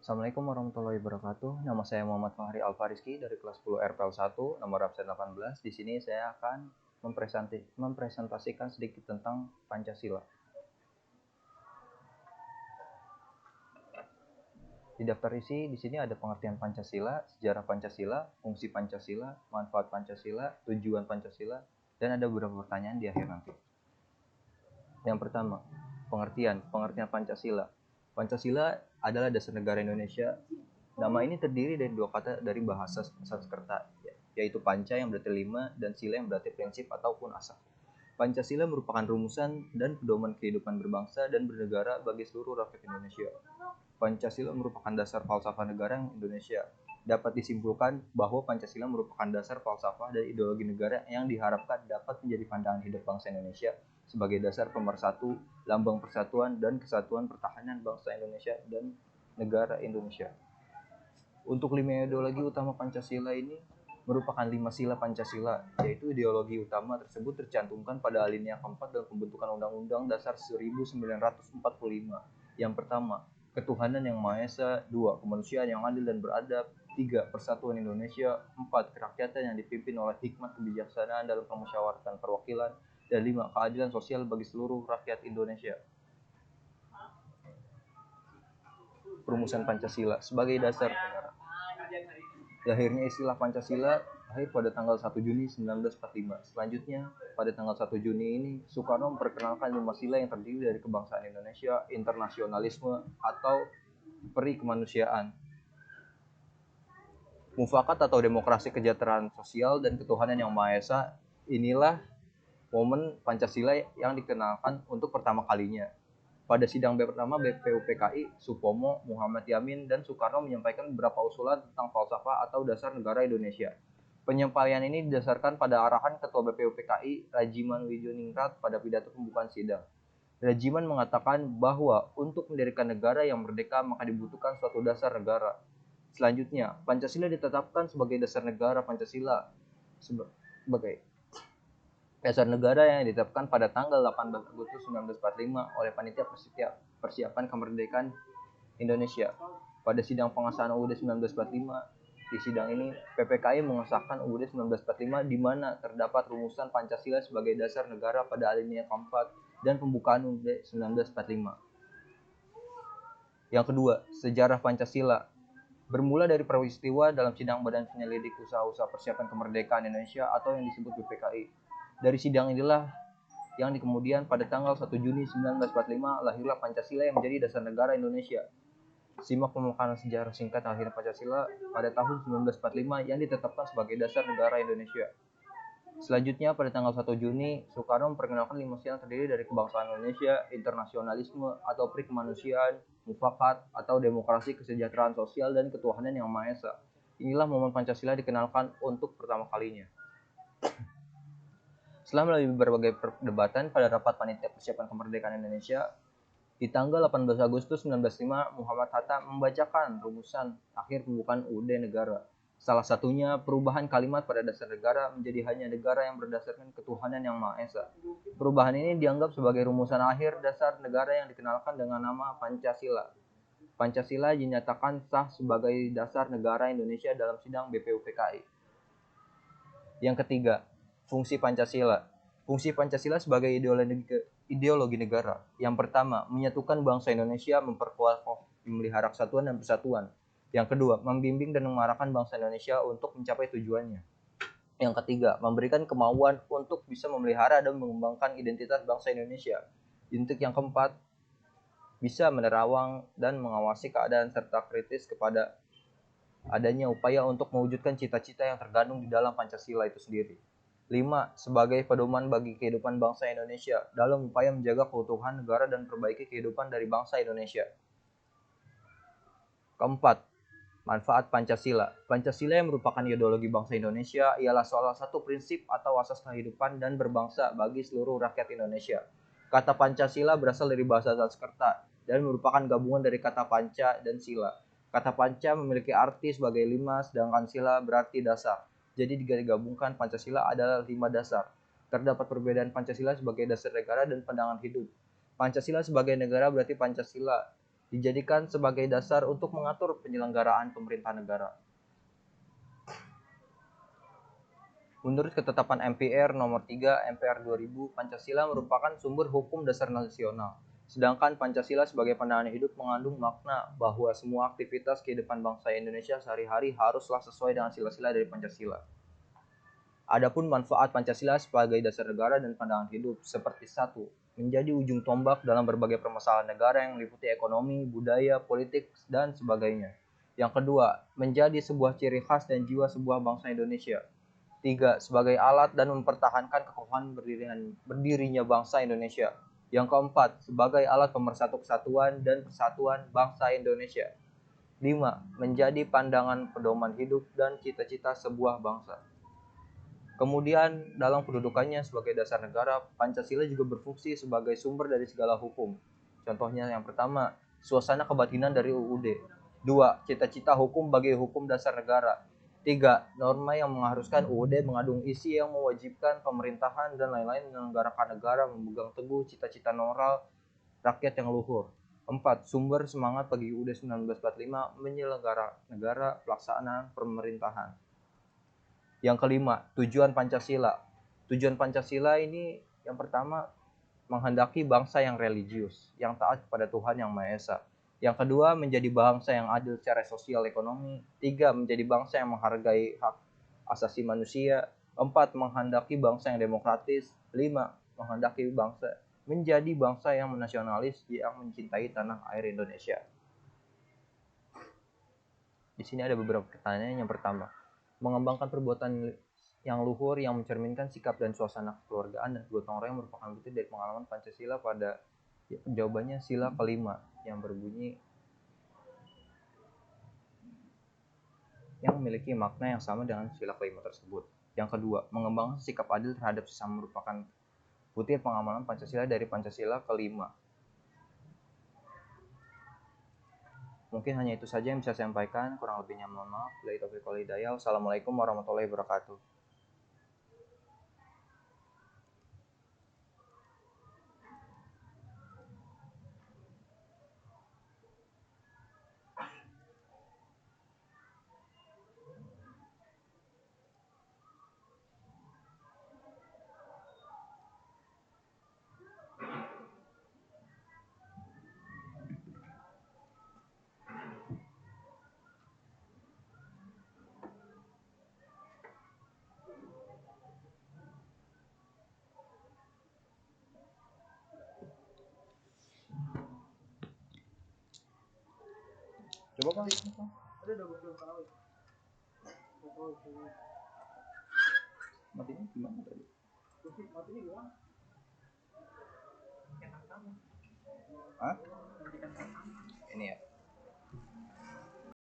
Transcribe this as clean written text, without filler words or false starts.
Assalamualaikum warahmatullahi wabarakatuh. Nama saya Muhammad Fahri Alfariski dari kelas 10 RPL 1, nomor absen 18. Di sini saya akan mempresentasikan sedikit tentang Pancasila. Di daftar isi di sini ada pengertian Pancasila, sejarah Pancasila, fungsi Pancasila, manfaat Pancasila, tujuan Pancasila, dan ada beberapa pertanyaan di akhir nanti. Yang pertama, pengertian Pancasila. Pancasila adalah dasar negara Indonesia. Nama ini terdiri dari dua kata dari bahasa Sanskerta, yaitu panca yang berarti 5 dan sila yang berarti prinsip ataupun asas. Pancasila merupakan rumusan dan pedoman kehidupan berbangsa dan bernegara bagi seluruh rakyat Indonesia. Pancasila merupakan dasar falsafah negara Indonesia. Dapat disimpulkan bahwa Pancasila merupakan dasar falsafah dan ideologi negara yang diharapkan dapat menjadi pandangan hidup bangsa Indonesia sebagai dasar pemersatu, lambang persatuan dan kesatuan pertahanan bangsa Indonesia dan negara Indonesia. Untuk 5 ideologi utama Pancasila ini merupakan 5 sila Pancasila, yaitu ideologi utama tersebut tercantumkan pada alinea keempat dalam pembentukan Undang-Undang Dasar 1945. Yang pertama, ketuhanan yang Maha Esa. 2. Kemanusiaan yang adil dan beradab. 3. Persatuan Indonesia. 4. Kerakyatan yang dipimpin oleh hikmat kebijaksanaan dalam permusyawaratan perwakilan. Dan 5. Keadilan sosial bagi seluruh rakyat Indonesia. Perumusan Pancasila sebagai dasar negara. Lahirnya istilah Pancasila lahir pada tanggal 1 Juni 1945. Selanjutnya, pada tanggal 1 Juni ini, Soekarno memperkenalkan 5 sila yang terdiri dari kebangsaan Indonesia, internasionalisme, atau peri kemanusiaan, mufakat atau demokrasi, kesejahteraan sosial, dan ketuhanan yang Maha Esa. Inilah momen Pancasila yang dikenalkan untuk pertama kalinya. Pada sidang pertama BPUPKI, Supomo, Muhammad Yamin, dan Soekarno menyampaikan beberapa usulan tentang falsafah atau dasar negara Indonesia. Penyampaian ini didasarkan pada arahan Ketua BPUPKI, Rajiman Wijuningrat, pada pidato pembukaan sidang. Rajiman mengatakan bahwa untuk mendirikan negara yang merdeka maka dibutuhkan suatu dasar negara. Selanjutnya, Pancasila ditetapkan sebagai dasar negara. Pancasila sebagai dasar negara yang ditetapkan pada tanggal 18 Agustus 1945 oleh Panitia Persiapan Kemerdekaan Indonesia. Pada sidang pengesahan UUD 1945, di sidang ini PPKI mengesahkan UUD 1945 di mana terdapat rumusan Pancasila sebagai dasar negara pada alinea keempat dan pembukaan UUD 1945. Yang kedua, sejarah Pancasila. Bermula dari peristiwa dalam sidang Badan Penyelidik Usaha-usaha Persiapan Kemerdekaan Indonesia atau yang disebut BPKI. Dari sidang inilah yang kemudian pada tanggal 1 Juni 1945 lahirlah Pancasila yang menjadi dasar negara Indonesia. Simak pemakaran sejarah singkat lahirnya Pancasila pada tahun 1945 yang ditetapkan sebagai dasar negara Indonesia. Selanjutnya pada tanggal 1 Juni, Soekarno memperkenalkan 5 sila yang terdiri dari kebangsaan Indonesia, internasionalisme atau peri kemanusiaan, mufakat atau demokrasi, kesejahteraan sosial, dan ketuhanan yang Maha Esa. Inilah momen Pancasila dikenalkan untuk pertama kalinya. Setelah melalui berbagai perdebatan pada rapat Panitia Persiapan Kemerdekaan Indonesia, di tanggal 18 Agustus 1945, Muhammad Hatta membacakan rumusan akhir pembukaan UUD negara. Salah satunya perubahan kalimat pada dasar negara menjadi hanya negara yang berdasarkan ketuhanan yang Maha Esa. Perubahan ini dianggap sebagai rumusan akhir dasar negara yang dikenalkan dengan nama Pancasila. Pancasila dinyatakan sah sebagai dasar negara Indonesia dalam sidang BPUPKI. Yang ketiga, fungsi Pancasila. Fungsi Pancasila sebagai ideologi negara. Yang pertama, menyatukan bangsa Indonesia, memperkuat memelihara kesatuan dan persatuan. Yang kedua, membimbing dan mengarahkan bangsa Indonesia untuk mencapai tujuannya. Yang ketiga, memberikan kemauan untuk bisa memelihara dan mengembangkan identitas bangsa Indonesia. Untuk yang keempat, bisa menerawang dan mengawasi keadaan serta kritis kepada adanya upaya untuk mewujudkan cita-cita yang tergandung di dalam Pancasila itu sendiri. 5. Sebagai pedoman bagi kehidupan bangsa Indonesia dalam upaya menjaga keutuhan negara dan perbaiki kehidupan dari bangsa Indonesia. Keempat, manfaat Pancasila. Pancasila yang merupakan ideologi bangsa Indonesia ialah salah satu prinsip atau asas kehidupan dan berbangsa bagi seluruh rakyat Indonesia. Kata Pancasila berasal dari bahasa Sanskerta dan merupakan gabungan dari kata panca dan sila. Kata panca memiliki arti sebagai 5, sedangkan sila berarti dasar. Jadi digabungkan Pancasila adalah 5 dasar. Terdapat perbedaan Pancasila sebagai dasar negara dan pandangan hidup. Pancasila sebagai negara berarti Pancasila dijadikan sebagai dasar untuk mengatur penyelenggaraan pemerintahan negara. Menurut ketetapan MPR nomor 3 MPR 2000, Pancasila merupakan sumber hukum dasar nasional. Sedangkan Pancasila sebagai pandangan hidup mengandung makna bahwa semua aktivitas kehidupan bangsa Indonesia sehari-hari haruslah sesuai dengan sila-sila dari Pancasila. Adapun manfaat Pancasila sebagai dasar negara dan pandangan hidup seperti 1. Menjadi ujung tombak dalam berbagai permasalahan negara yang meliputi ekonomi, budaya, politik, dan sebagainya. Yang kedua, menjadi sebuah ciri khas dan jiwa sebuah bangsa Indonesia. 3. Sebagai alat dan mempertahankan kekokohan berdirinya bangsa Indonesia. Yang keempat, sebagai alat pemersatu kesatuan dan persatuan bangsa Indonesia. 5. Menjadi pandangan pedoman hidup dan cita-cita sebuah bangsa. Kemudian, dalam kedudukannya sebagai dasar negara, Pancasila juga berfungsi sebagai sumber dari segala hukum. Contohnya yang pertama, suasana kebatinan dari UUD. 2. Cita-cita hukum bagi hukum dasar negara. 3. Norma yang mengharuskan UUD mengandung isi yang mewajibkan pemerintahan dan lain-lain menyelenggarakan negara memegang teguh cita-cita moral rakyat yang luhur. 4. Sumber semangat bagi UUD 1945 menyelenggara negara pelaksanaan pemerintahan. Yang kelima, tujuan Pancasila. Tujuan Pancasila ini yang pertama, menghendaki bangsa yang religius, yang taat kepada Tuhan Yang Maha Esa. Yang kedua, menjadi bangsa yang adil secara sosial ekonomi. 3. Menjadi bangsa yang menghargai hak asasi manusia. 4. Menghendaki bangsa yang demokratis. 5. Menghendaki bangsa menjadi bangsa yang nasionalis yang mencintai tanah air Indonesia. Di sini ada beberapa pertanyaan. Yang pertama, mengembangkan perbuatan yang luhur yang mencerminkan sikap dan suasana kekeluargaan dan gotong royong merupakan bukti dari pengalaman Pancasila pada jawabannya sila kelima yang berbunyi yang memiliki makna yang sama dengan sila kelima tersebut. Yang kedua, mengembangkan sikap adil terhadap sesama merupakan bukti pengamalan Pancasila dari Pancasila kelima. Mungkin hanya itu saja yang bisa saya sampaikan, kurang lebihnya mohon maaf. Billahi taufiq wal hidayah. Wassalamualaikum warahmatullahi wabarakatuh. Coba Bang. Ada double kali. Matinya gimana tadi? Matinya gimana? Hah? Ini ya.